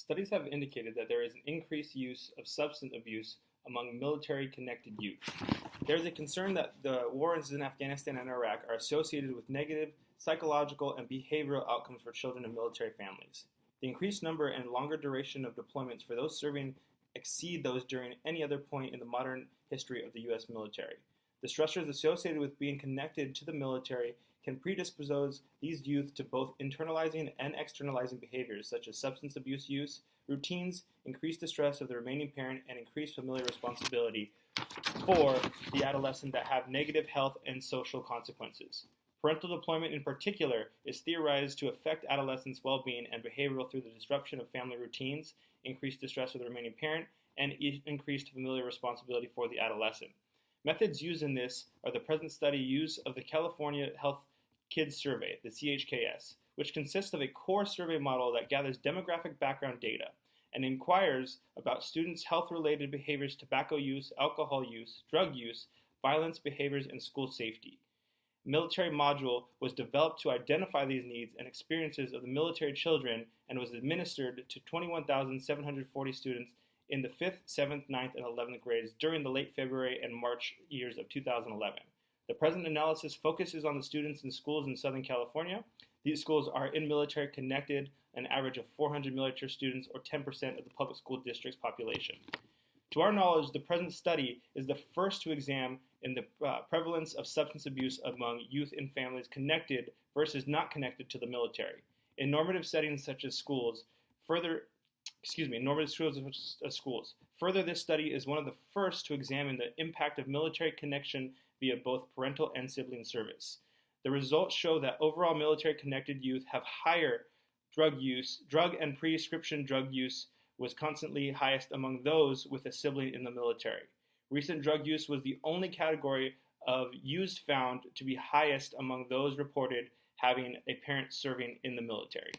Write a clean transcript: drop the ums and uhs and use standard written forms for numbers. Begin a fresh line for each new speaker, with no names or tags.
Studies have indicated that there is an increased use of substance abuse among military-connected youth. There is a concern that the wars in Afghanistan and Iraq are associated with negative psychological and behavioral outcomes for children in military families. The increased number and longer duration of deployments for those serving exceed those during any other point in the modern history of the U.S. military. The stressors associated with being connected to the military can predispose these youth to both internalizing and externalizing behaviors such as substance abuse use, routines, increased distress of the remaining parent, and increased familial responsibility for the adolescent that have negative health and social consequences. Parental deployment in particular is theorized to affect adolescents' well-being and behavioral through the disruption of family routines, increased distress of the remaining parent, and increased familial responsibility for the adolescent. Methods used in this are the present study use of the California Health Kids Survey, the chks, which consists of a core survey model that gathers demographic background data and inquires about students' health-related behaviors, tobacco use, alcohol use, drug use, violence behaviors, and school safety. A military module was developed to identify these needs and experiences of the military children and was administered to 21,740 students in the 5th, 7th, 9th, and 11th grades during the late February and March years of 2011. The present analysis focuses on the students in schools in Southern California. These schools are in military connected, an average of 400 military students, or 10% of the public school district's population. To our knowledge, the present study is the first to examine the prevalence of substance abuse among youth in families connected versus not connected to the military. In normative settings such as schools, Further, this study is one of the first to examine the impact of military connection via both parental and sibling service. The results show that overall military-connected youth have higher drug use. Drug and prescription drug use was constantly highest among those with a sibling in the military. Recent drug use was the only category of use found to be highest among those reported having a parent serving in the military.